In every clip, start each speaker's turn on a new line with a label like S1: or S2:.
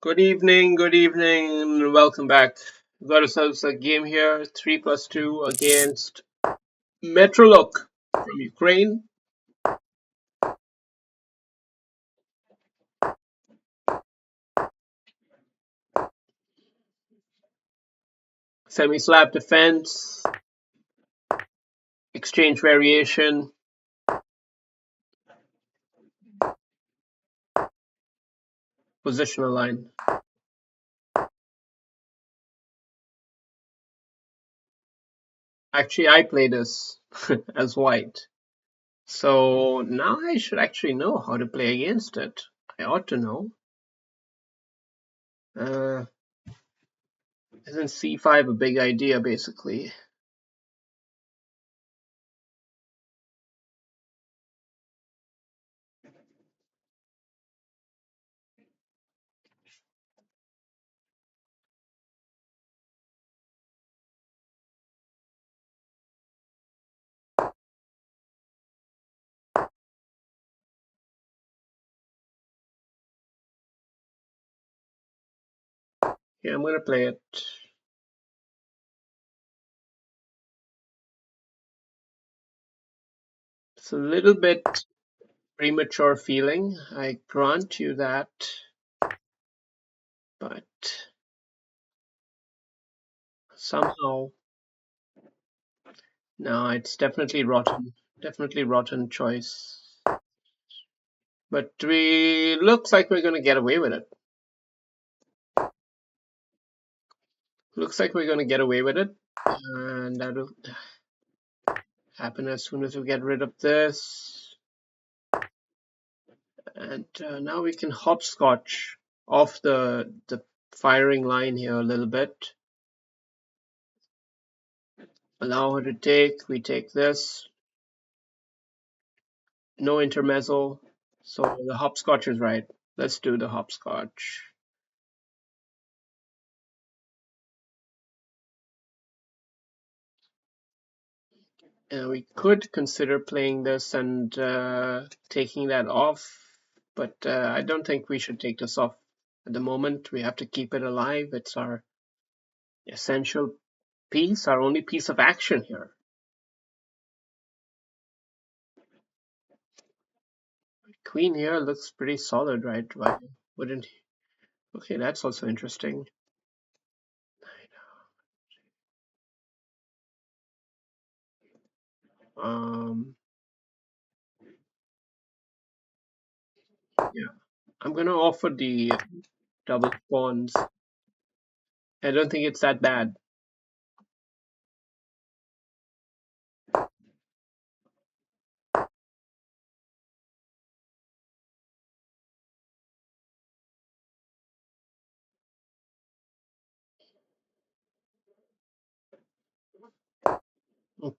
S1: Good evening, and welcome back. We've got ourselves a game here, 3 plus 2 against Metroluk from Ukraine. Semi-slab defense, exchange variation, positional line. Actually, I play this as white. So now I should actually know how to play against it. I ought to know. Uh, isn't c5 a big idea, basically? Yeah, I'm going to play it. It's a little bit premature feeling. I grant you that. But somehow, no, it's definitely rotten. Definitely rotten choice. But we looks like we're gonna get away with it. Looks like we're gonna get away with it, and that'll happen as soon as we get rid of this. And now we can hopscotch off the firing line here a little bit. Allow her to take. We take this. No intermezzo. So the hopscotch is right. Let's do the hopscotch. We could consider playing this and taking that off, but I don't think we should take this off at the moment. We have to keep it alive. It's our essential piece, our only piece of action here. Queen here looks pretty solid, right? Why wouldn't he? Okay, that's also interesting. Um, yeah, I'm gonna offer the double pawns. I don't think it's that bad.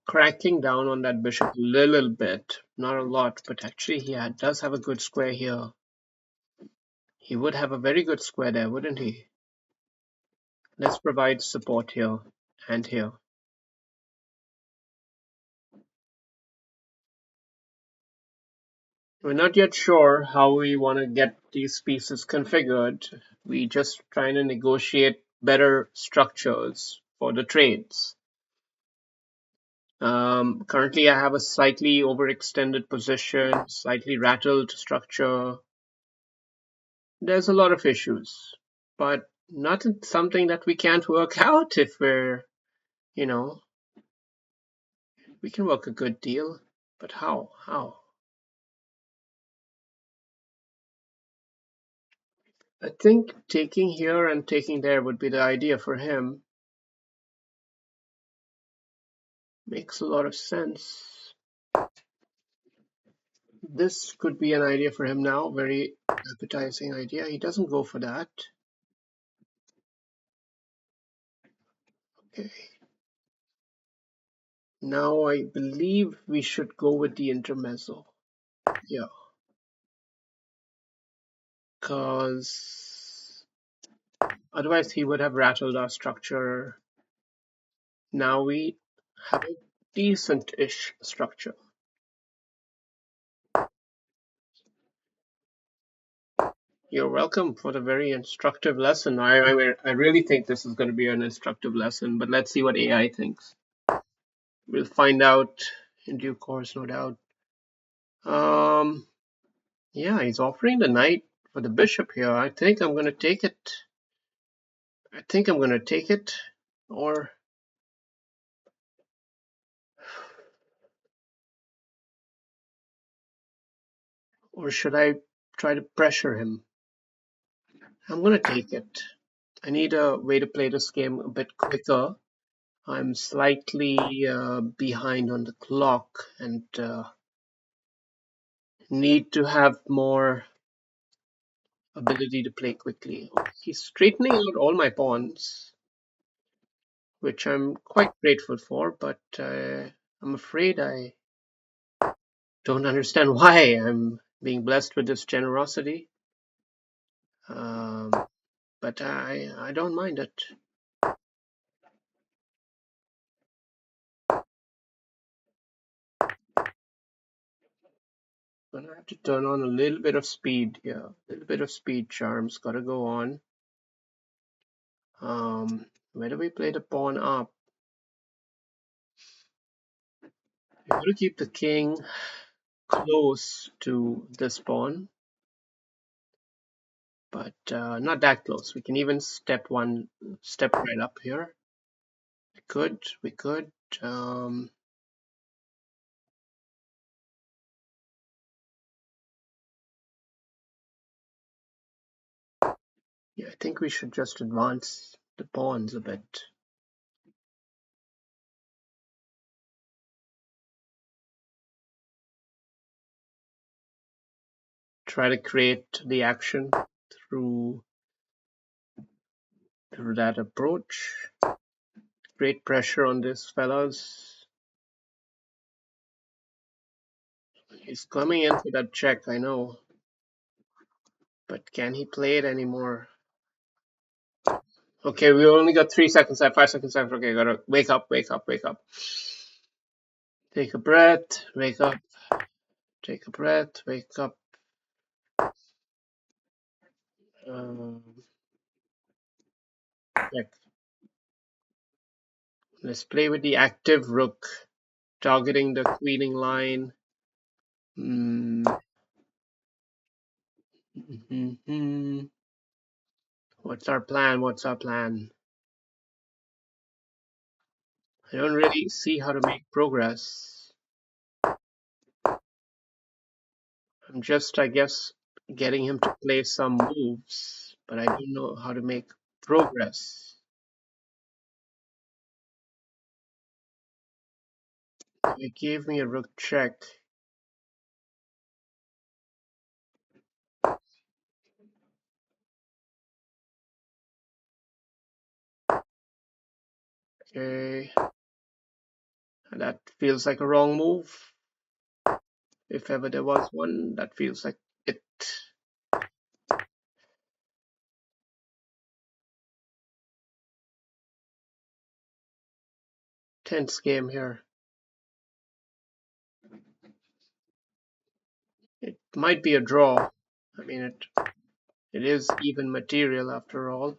S1: Cracking down on that bishop a little bit, not a lot, but actually he does have a good square here. He would have a very good square there, wouldn't he? Let's provide support here and here. We're not yet sure how we want to get these pieces configured. We just trying to negotiate better structures for the trades. Currently, I have a slightly overextended position, slightly rattled structure. There's a lot of issues, but not something that we can't work out if we're, you know, we can work a good deal. But how? How? I think taking here and taking there would be the idea for him. Makes a lot of sense. This could be an idea for him now. Very appetizing idea. He doesn't go for that. Okay. Now I believe we should go with the intermezzo. Yeah. Because otherwise he would have rattled our structure. Now we have a decent-ish structure. You're welcome for the very instructive lesson. I really think this is going to be an instructive lesson, but let's see what AI thinks. We'll find out in due course, no doubt. Um, yeah, he's offering the knight for the bishop here. I think I'm going to take it. I think I'm going to take it, or should I try to pressure him? I'm going to take it. I need a way to play this game a bit quicker. I'm slightly behind on the clock and need to have more ability to play quickly. He's straightening out all my pawns, which I'm quite grateful for, but I'm afraid I don't understand why I'm being blessed with this generosity. Um, but I don't mind it. Gonna have to turn on a little bit of speed here. A little bit of speed charms gotta go on. Where do we play the pawn up? We gotta keep the king close to this pawn, but not that close. We can even step one step right up here. We could. Um, yeah, I think we should just advance the pawns a bit. Try to create the action through that approach. Great pressure on this fellas. He's coming in for that check, I know. But can he play it anymore? Okay, we only got 3 seconds left, 5 seconds left. Okay, gotta wake up, wake up, wake up. Take a breath, wake up. Take a breath, wake up. Um, check. Let's play with the active rook, targeting the queening line. What's our plan? What's our plan? I don't really see how to make progress. I'm just, I guess, getting him to play some moves, but I don't know how to make progress. It gave me a rook check. Okay. That feels like a wrong move. If ever there was one, that feels like it. Tense game here. It might be a draw. I mean, it is even material after all.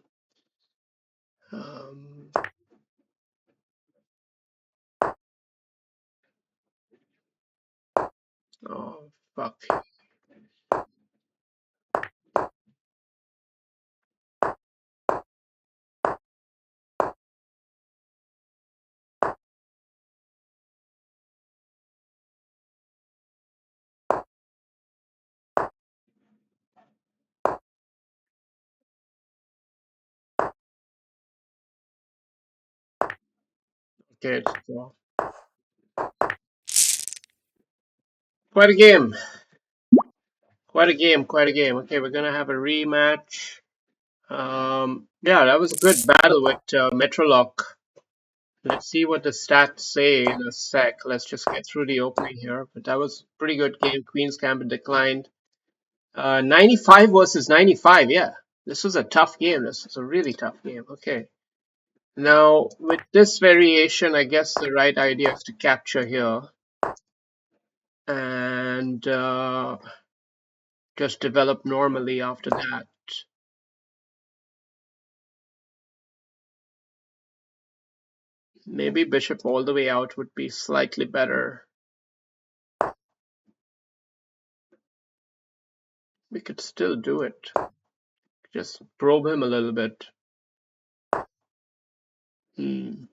S1: Oh, fuck. Okay, it's a draw. Quite a game. Quite a game. Quite a game. Okay, we're gonna have a rematch. Yeah, that was a good battle with Metrolock. Let's see what the stats say in a sec. Let's just get through the opening here. But that was a pretty good game. Queen's Gambit declined. 95 versus 95. Yeah, this was a tough game. This was a really tough game. Okay. Now, with this variation, I guess the right idea is to capture here. And just develop normally after that. Maybe bishop all the way out would be slightly better. We could still do it. Just probe him a little bit. Hmm.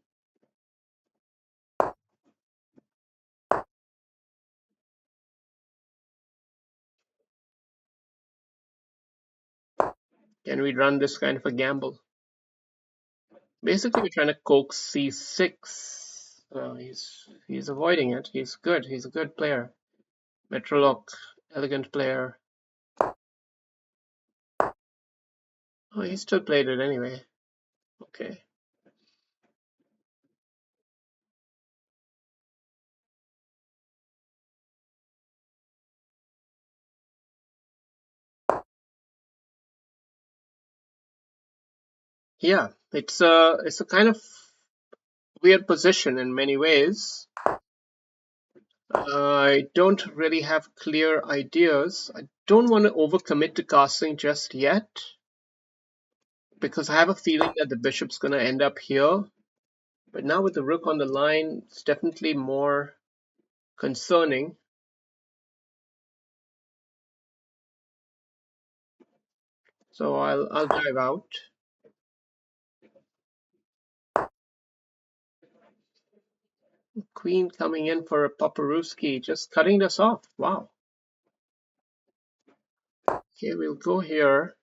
S1: Can we run this kind of a gamble? Basically, we're trying to coax c6. He's avoiding it. He's good. He's a good player. Metrolock, elegant player. Oh, he still played it anyway. Okay. Yeah, it's a kind of weird position in many ways. I don't really have clear ideas. I don't want to overcommit to casting just yet because I have a feeling that the bishop's going to end up here. But now with the rook on the line, it's definitely more concerning. So I'll dive out. Queen coming in for a Paparuski, just cutting this off. Wow. Okay, we'll go here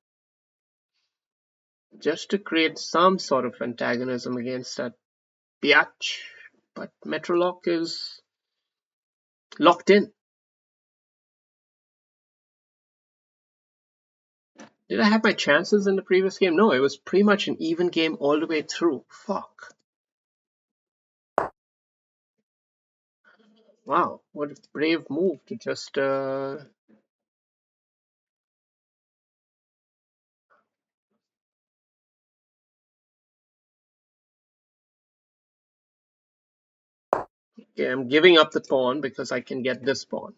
S1: just to create some sort of antagonism against that biatch. But Metrolock is locked in. Did I have my chances in the previous game? No, it was pretty much an even game all the way through. Fuck. Wow, what a brave move to just okay, I'm giving up the pawn because I can get this pawn.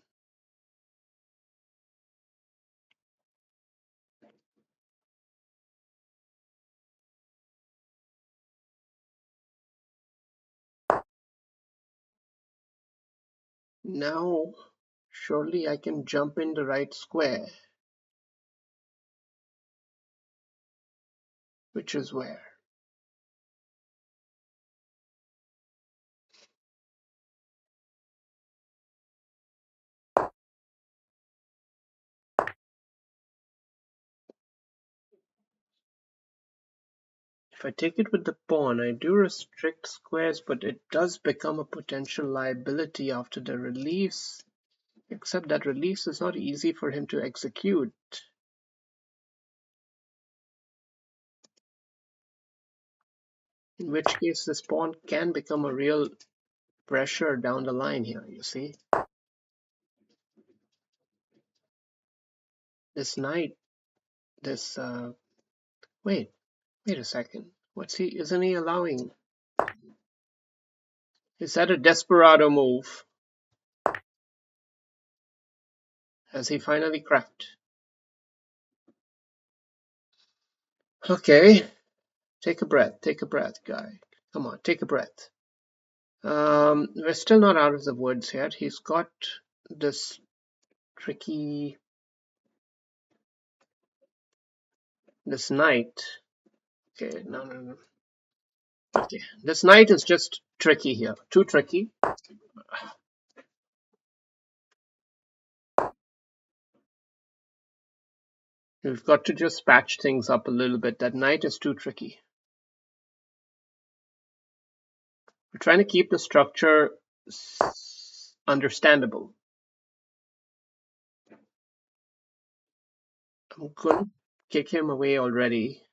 S1: Now, surely I can jump in the right square, which is where? If I take it with the pawn, I do restrict squares, but it does become a potential liability after the release. Except that release is not easy for him to execute. In which case this pawn can become a real pressure down the line here, you see. This knight, this, wait a second. Isn't he allowing? Is that a desperado move? Has he finally cracked? Okay, take a breath, guy. Come on, take a breath. We're still not out of the woods yet. He's got this tricky, this knight. Okay, no. Okay, this knight is just tricky here, too tricky. We've got to just patch things up a little bit. That knight is too tricky. We're trying to keep the structure understandable. I'm going to kick him away already.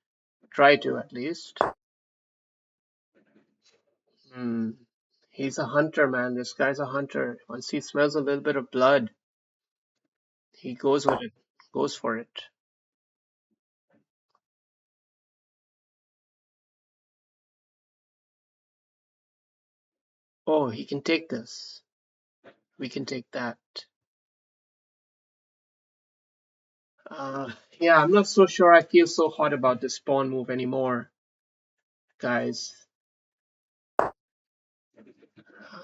S1: Try to, at least. He's a hunter, man. This guy's a hunter. Once he smells a little bit of blood, he goes with it. Goes for it. Oh, he can take this. We can take that. Yeah, I'm not so sure I feel so hot about this pawn move anymore, guys.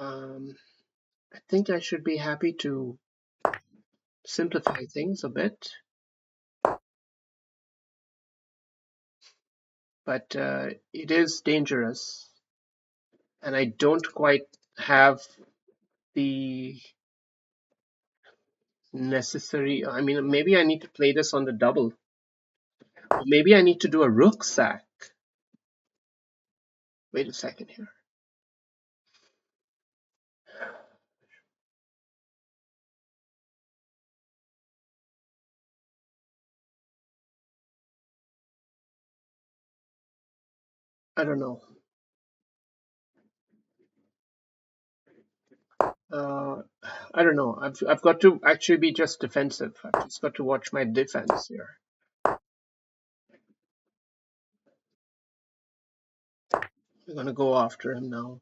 S1: Um, I think I should be happy to simplify things a bit, but it is dangerous, and I don't quite have the necessary. I mean, maybe I need to play this on the double. Or maybe I need to do a rook sack. Wait a second here. I don't know. Uh, I don't know. I've got to actually be just defensive. I've just got to watch my defense here. I'm gonna go after him now.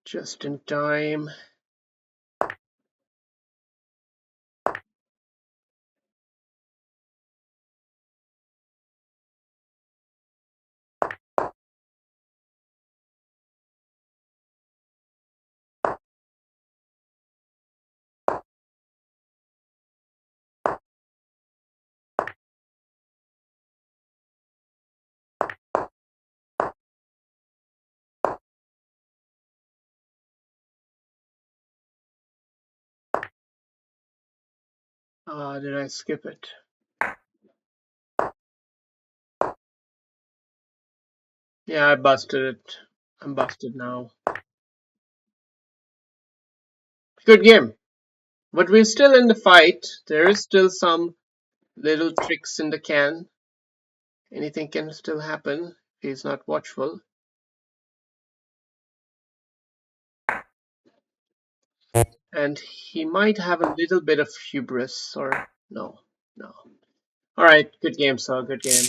S1: Just in time. Did I skip it? Yeah, I busted it. I'm busted now. Good game. But we're still in the fight. There is still some little tricks in the can. Anything can still happen if he's not watchful. And he might have a little bit of hubris, or no, no. All right, good game, sir. Good game.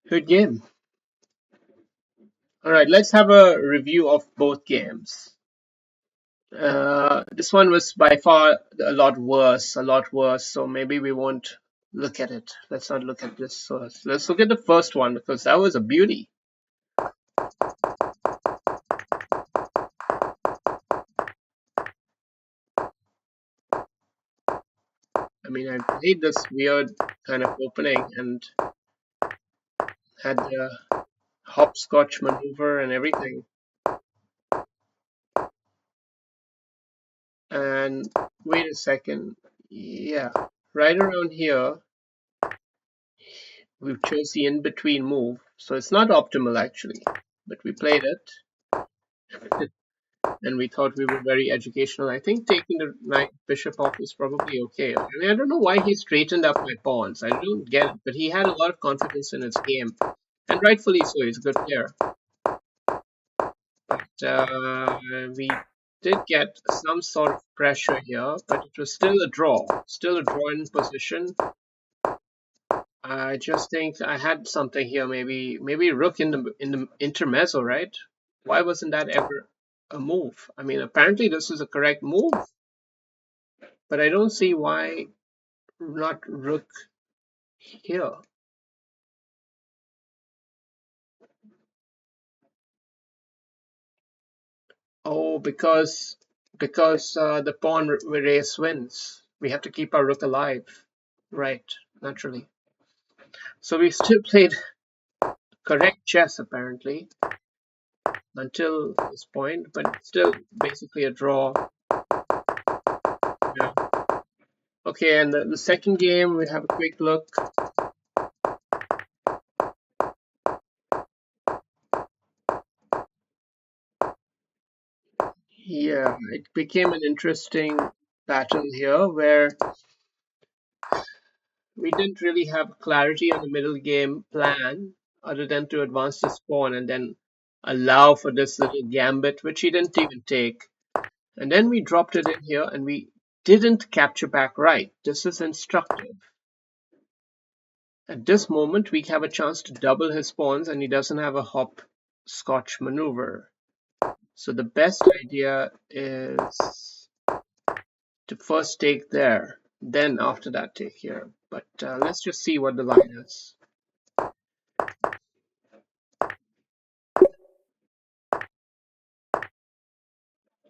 S1: Good game. All right, let's have a review of both games. This one was by far a lot worse, a lot worse. So maybe we won't look at it. Let's not look at this first. Let's look at the first one because that was a beauty. I mean, I played this weird kind of opening and had the hopscotch maneuver and everything. And wait a second. Yeah, right around here, we chose the in-between move. So it's not optimal actually, but we played it. And we thought we were very educational. I think taking the knight bishop off is probably okay. I mean, I don't know why he straightened up my pawns. I don't get it, but he had a lot of confidence in his game, and rightfully so. He's a good player. But we did get some sort of pressure here, but it was still a draw. Still a draw in position. I just think I had something here. Maybe rook in the intermezzo, right? Why wasn't that ever a move? I mean, apparently this is a correct move, but I don't see why not rook here. Oh, because the pawn race wins. We have to keep our rook alive, right? Naturally. So we still played correct chess apparently until this point, but still basically a draw. Yeah. Okay, and the second game we have a quick look. Yeah, it became an interesting battle here where we didn't really have clarity on the middle game plan other than to advance this pawn and then allow for this little gambit, which he didn't even take. And then we dropped it in here and we didn't capture back right. This is instructive. At this moment, we have a chance to double his pawns and he doesn't have a hopscotch maneuver. So the best idea is to first take there, then after that take here. But let's just see what the line is.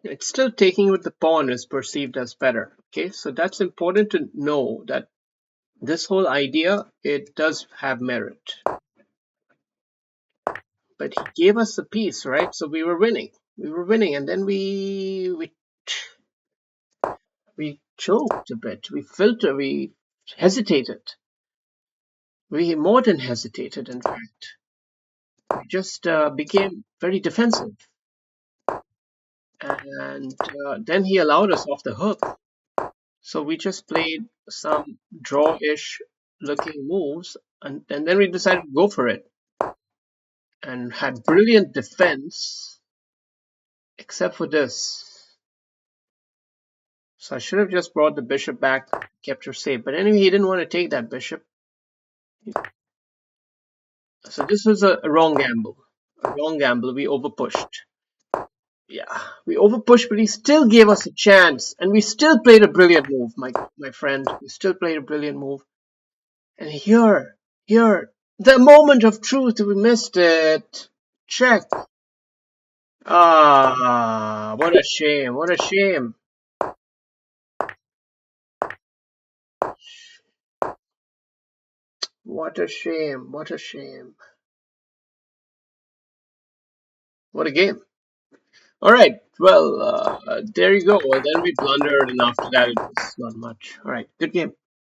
S1: It's still taking with the pawn is perceived as better. Okay, so that's important to know that this whole idea, it does have merit. But he gave us the piece, right? So we were winning. We were winning, and then we choked a bit. We hesitated. We more than hesitated, in fact. We just became very defensive. And then he allowed us off the hook. So we just played some draw-ish looking moves, and then we decided to go for it. And had brilliant defense, except for this. So I should have just brought the bishop back, kept her safe. But anyway, he didn't want to take that bishop. So this was a wrong gamble. A wrong gamble. We overpushed. Yeah, we overpushed, but he still gave us a chance. And we still played a brilliant move, my friend. We still played a brilliant move. And here, the moment of truth, we missed it. Check. Ah, what a shame. What a shame. What a shame. What a shame. What a game. All right. Well, there you go. Well, then we blundered, and after that, it was not much. All right. Good game.